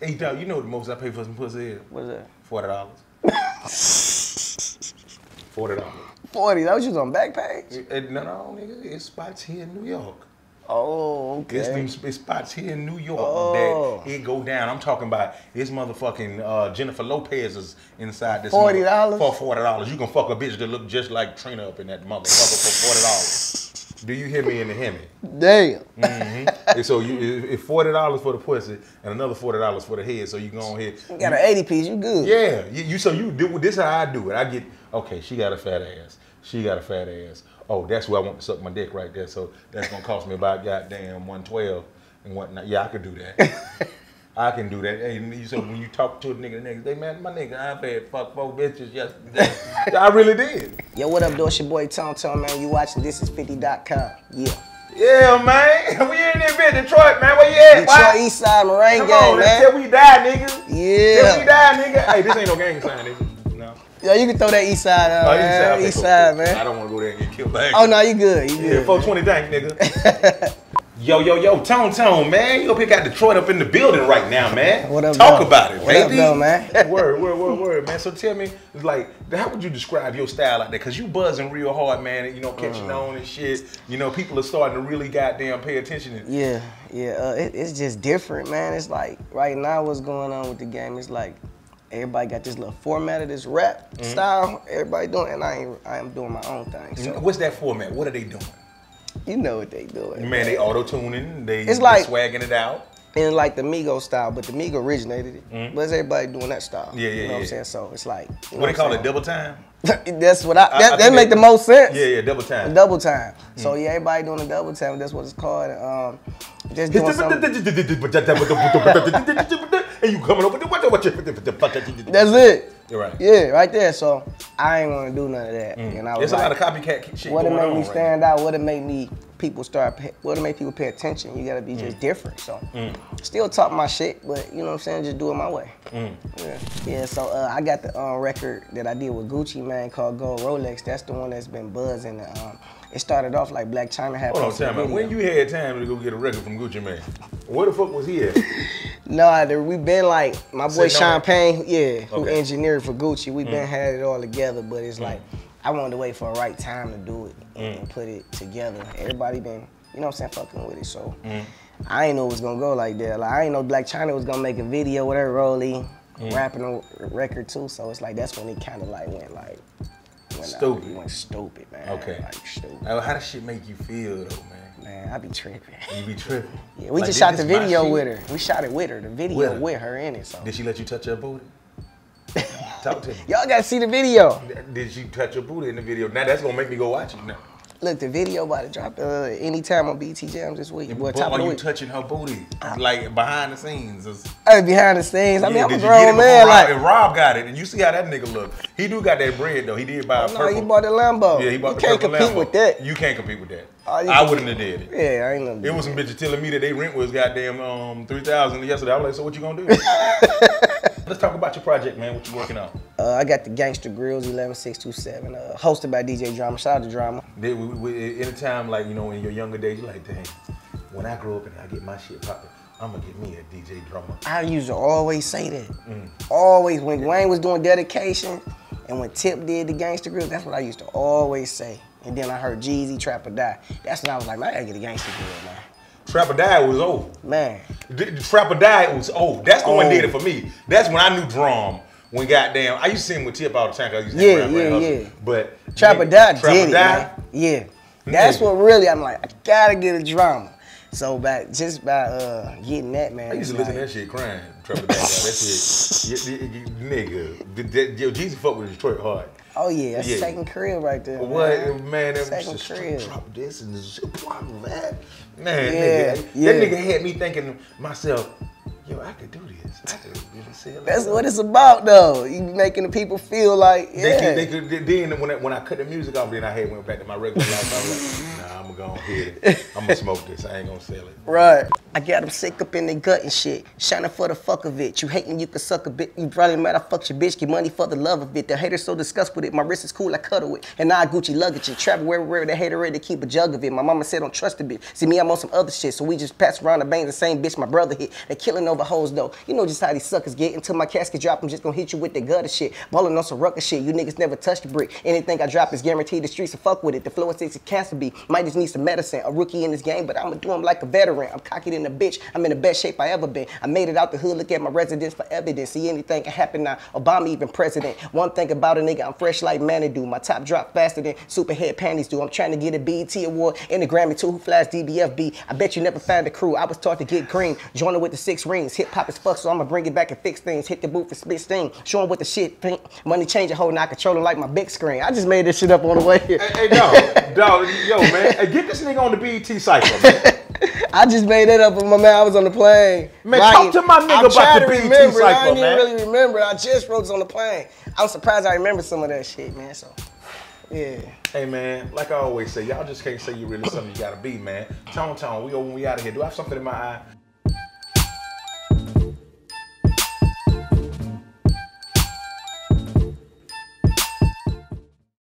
Hey, dog, you know what the most I pay for some pussy is? What's that? $40. $40. 40. That was just on Backpage? No, nigga, it's spots here in New York. Oh, okay. It's spots here in New York Oh. that it go down. I'm talking about this motherfucking Jennifer Lopez is inside this. $40? For $40. You can fuck a bitch that look just like Trina up in that motherfucker for $40. Do you hear me in the Hemi? Damn. And so it's $40 for the pussy and another $40 for the head. So you go on here. You got an 80 piece, you good. Yeah. So you do this is how I do it. I get, okay, she got a fat ass. She got a fat ass. Oh, that's where I want to suck my dick right there. So that's gonna cost me about goddamn $112 and whatnot. Yeah, I could do that. I can do that. Hey, so when you talk to a nigga, the nigga say, man, my nigga, I've had fuck 4 bitches yesterday. I really did. Yo, what up, though? It's your boy Tone, man. You watching ThisIs50.com. Yeah. Yeah, man. We in there, bit Detroit, man. Where you at? Detroit East Side Moraine Come gang, on, man. Till we die, nigga. Yeah. Till we die, nigga. Hey, this ain't no gang sign, nigga. No. Yo, you can throw that East Side out, man. East Side, man. I don't want to go there and get killed by Oh, no, you good. You good. Yeah, 420 dank, nigga. Yo, Tone, man. You up here got Detroit up in the building right now, man. What up, Talk though? about it, What up, baby. though, man? Word, man. So tell me, like, how would you describe your style out there? Because you buzzing real hard, man, and, you know, catching on and shit. You know, people are starting to really goddamn pay attention. Yeah. It's just different, man. It's like, right now what's going on with the game, it's like, everybody got this little format of this rap style. Everybody doing it, and I am doing my own thing. So. What's that format? What are they doing? You know what they doing. Man, they auto-tuning, they like swagging it out. And like the Migos style, but the Migos originated it. But it's everybody doing that style. Yeah, You know what I'm saying? So it's like, what they call it, double time? That's what that make the most sense. Yeah, double time. Double time. So yeah, everybody doing the double time. That's what it's called. Just doing something. And you coming over what? That's it. You're right. Yeah, right there. So I ain't want to do none of that. And I was There's like, a lot of copycat shit what going it on make me right stand out? What it make me people pay attention? You gotta be just different. So still talk my shit, but you know what I'm saying? Just do it my way. Yeah. So I got the record that I did with Gucci Mane called Gold Rolex. That's the one that's been buzzing. It started off like Black China had. Hold on, time out. When you had time to go get a record from Gucci Mane, where the fuck was he at? No, we been like, my boy Sean Payne, who Okay. engineered for Gucci, we been had it all together, but it's like, I wanted to wait for the right time to do it and put it together. Everybody been, you know what I'm saying, fucking with it, so I ain't know it was gonna go like that. Like, I ain't know Black China was gonna make a video with her Rolly, rapping on record too, so it's like, that's when it kind of like went like, Stupid. It went stupid, man. Okay. Like, stupid. How does shit make you feel though, man? Man, I be tripping. You be tripping. Yeah, we Like, just shot this the my video shit? with her. We shot it with her, the video with her in it, so. Did she let you touch her booty? Talk to me. Y'all gotta see the video. Did she touch your booty in the video? Now that's gonna make me go watch it now. Look, the video about to drop anytime on BT Jams this week. Well, But top of are the you week. touching her booty? Like behind the scenes? Hey, behind the scenes. I mean, I'm a did you get grown it man. before Like, Rob, and Rob got it, and you see how that nigga look. He do got that bread though. He did buy a no, purple. he bought the Lambo. Yeah, he bought you the can't purple compete Lambo. with that. You can't compete with that. Oh, you I can- wouldn't have did it. Yeah, I ain't know. It was some bitches telling me that they rent was goddamn $3,000 yesterday. I was like, so what you gonna do? Let's talk about your project, man. What you working on? I got the Gangster Grills 11627, hosted by DJ Drama. Shout out to Drama. Anytime, like, you know, in your younger days, you're like, dang, when I grow up and I get my shit popping, I'm gonna get me a DJ Drama. I used to always say that. Always. When Wayne was doing Dedication and when Tip did the Gangster Grills, that's what I used to always say. And then I heard Jeezy, Trap or Die. That's when I was like, man, I gotta get a Gangster Grill, man. Trap or Die was old. Man. Trap or Die was old. That's the one did it for me. That's when I knew drum. When goddamn, I used to see him with Tip all the time. 'Cause I used to Yeah. But Trap or Die Trap did or it, Die. man. Yeah. That's what really, I'm like, I gotta get a Drama. So by getting that, man. I used to listen to that shit crying. Trap or Die. That shit. Nigga. Yo, Jesus fuck with Detroit hard. Oh yeah, that's second crib right there. What, man? Second crib. Drop this and this shit. Man, Yeah, that nigga had me thinking to myself, yo, I could do this. really silly. That's what it's about, though. You making the people feel like, yeah. Then when I cut the music off, then I went back to my regular life. I was like, nah, I'm gonna hit it. I'm gonna smoke this. I ain't gonna sell it. Right. I got them sick up in their gut and shit. Shining for the fuck of it. You hating, you can suck a bit. You probably mad I fucked your bitch. Get money for the love of it. The haters so disgusted with it. My wrist is cool, I cuddle it. And now I Gucci luggage it. Travel wherever the hater ready to keep a jug of it. My mama said don't trust the bitch. See me, I'm on some other shit. So we just pass around the bangs, the same bitch my brother hit. They killing over hoes though. You know just how these suckers get. Until my casket drop, I'm just gonna hit you with the gutter shit. Ballin' on some rucker shit. You niggas never touched the brick. Anything I drop is guaranteed. The streets will fuck with it. The flow is 6 cancer be. Might just need some medicine. A rookie in this game, but I'ma do him like a veteran. I'm cocky than a bitch. I'm in the best shape I ever been. I made it out the hood. Look at my residence for evidence. See anything can happen now. Obama even president. One thing about a nigga, I'm fresh like Manitou. My top drop faster than Superhead panties do. I'm trying to get a BET award and a Grammy too. Who flies DBFB? I bet you never found a crew. I was taught to get green. Joining with the 6 rings. Hip hop is fuck, so I'ma bring it back and fix things. Hit the booth and spit sting. Showing what the shit think. Money change a whole, now I control it like my big screen. I just made this shit up on the way here. Hey, dog, yo, man. Hey, get this nigga on the BET cycle, man. I just made that up with my man. I was on the plane. Man, talk to my nigga about the BET cycle, I didn't man. even really remember. I just wrote this on the plane. I was surprised I remember some of that shit, man. So, yeah. Hey, man, like I always say, y'all just can't say you really something you gotta be, man. Tone, we out of here. Do I have something in my eye?